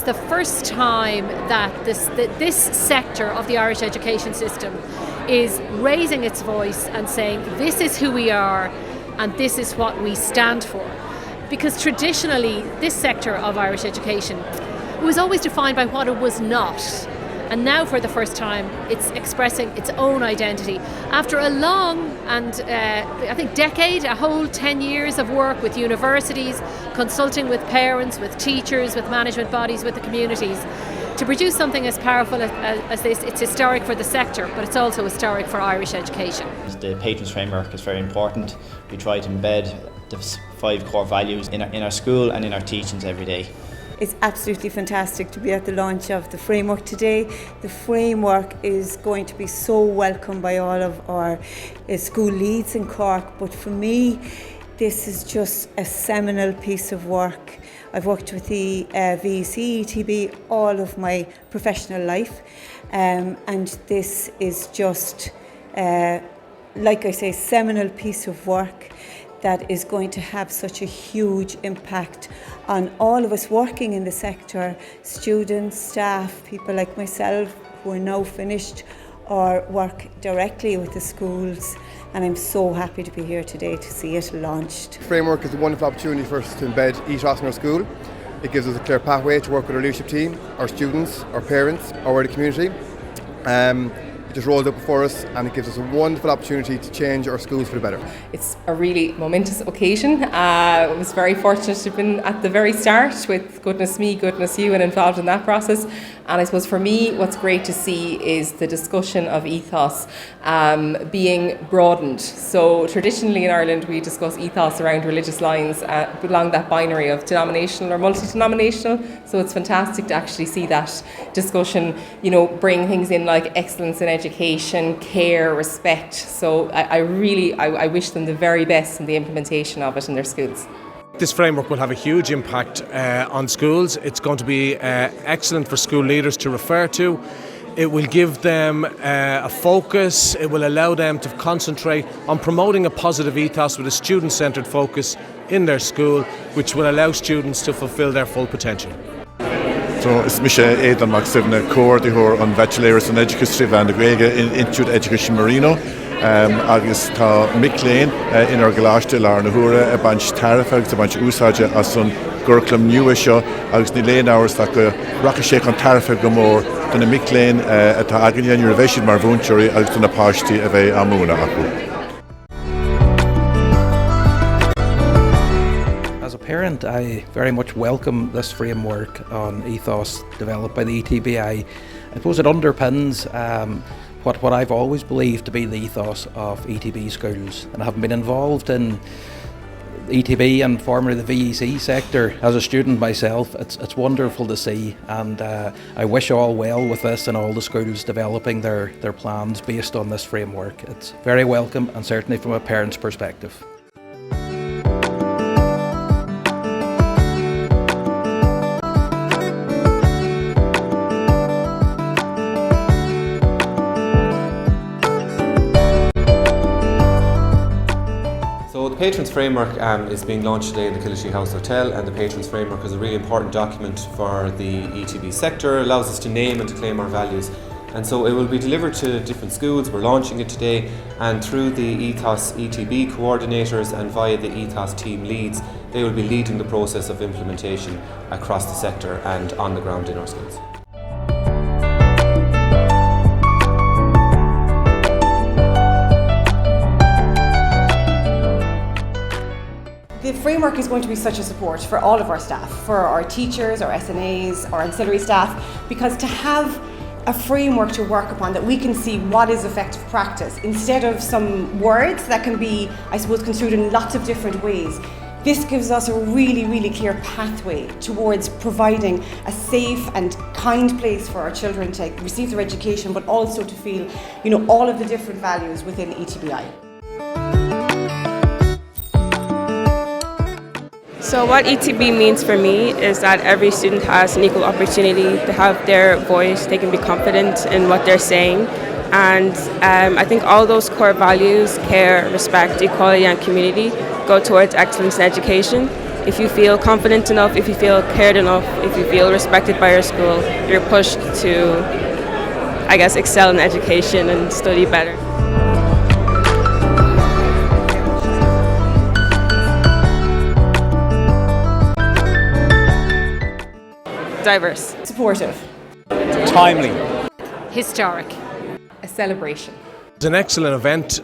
it's the first time that this sector of the Irish education system is raising its voice and saying this is who we are and this is what we stand for. Because traditionally this sector of Irish education was always defined by what it was not. And now for the first time it's expressing its own identity. After a long and I think decade, a whole 10 years of work with universities, consulting with parents, with teachers, with management bodies, with the communities, to produce something as powerful as this, it's historic for the sector, but it's also historic for Irish education. The patrons framework is very important. We try to embed the 5 core values in our school and in our teachings every day. It's absolutely fantastic to be at the launch of the framework today. The framework is going to be so welcome by all of our school leads in Cork, but for me this is just a seminal piece of work. I've worked with the VEC, ETBI all of my professional life, and this is just, like I say, seminal piece of work that is going to have such a huge impact on all of us working in the sector, students, staff, people like myself who are now finished or work directly with the schools. And I'm so happy to be here today to see it launched. The framework is a wonderful opportunity for us to embed ethos in our school. It gives us a clear pathway to work with our leadership team, our students, our parents, our wider community. It just rolled up before us and it gives us a wonderful opportunity to change our schools for the better. It's a really momentous occasion. I was very fortunate to have been at the very start with Goodness Me, Goodness You and involved in that process. And I suppose for me what's great to see is the discussion of ethos being broadened. So traditionally in Ireland we discuss ethos around religious lines along that binary of denominational or multi-denominational. So it's fantastic to actually see that discussion, bring things in like excellence in education, care, respect. So I wish them the very best in the implementation of it in their schools. This framework will have a huge impact on schools. It's going to be excellent for school leaders to refer to. It will give them a focus. It will allow them to concentrate on promoting a positive ethos with a student-centred focus in their school, which will allow students to fulfil their full potential. So is mis éan mac sibna cóirdaíothar an bachelor's in education van de Gaeilge in Institute of Education Marino. Agus tá Mick in our gláiste lár na huaire a baint tarifa agus a baint úsáide as an gurclam nua seo agus ní léon áras tá go racha sé an tarifa go mór duna Mick atá agan University mar bhúnteirí agus duna páistí a bheith amúna acu. As a parent, I very much welcome this framework on ethos developed by the ETBI. I suppose it underpins what I've always believed to be the ethos of ETB schools, and having been involved in ETB and formerly the VEC sector as a student myself, it's wonderful to see, and I wish all well with this and all the schools developing their plans based on this framework. It's very welcome, and certainly from a parent's perspective. So the Patrons Framework is being launched today in the Killishy House Hotel, and the Patrons Framework is a really important document for the ETB sector. It allows us to name and to claim our values, and so it will be delivered to different schools. We're launching it today, and through the Ethos ETB coordinators and via the Ethos team leads, they will be leading the process of implementation across the sector and on the ground in our schools. The framework is going to be such a support for all of our staff, for our teachers, our SNAs, our ancillary staff, because to have a framework to work upon that we can see what is effective practice instead of some words that can be, I suppose, construed in lots of different ways. This gives us a really, really clear pathway towards providing a safe and kind place for our children to receive their education, but also to feel, all of the different values within ETBI. So what ETB means for me is that every student has an equal opportunity to have their voice, they can be confident in what they're saying, and I think all those core values, care, respect, equality and community, go towards excellence in education. if you feel confident enough, if you feel cared enough, if you feel respected by your school, you're pushed to, I guess, excel in education and study better. Diverse. Supportive. Timely. Historic. A celebration. It's an excellent event.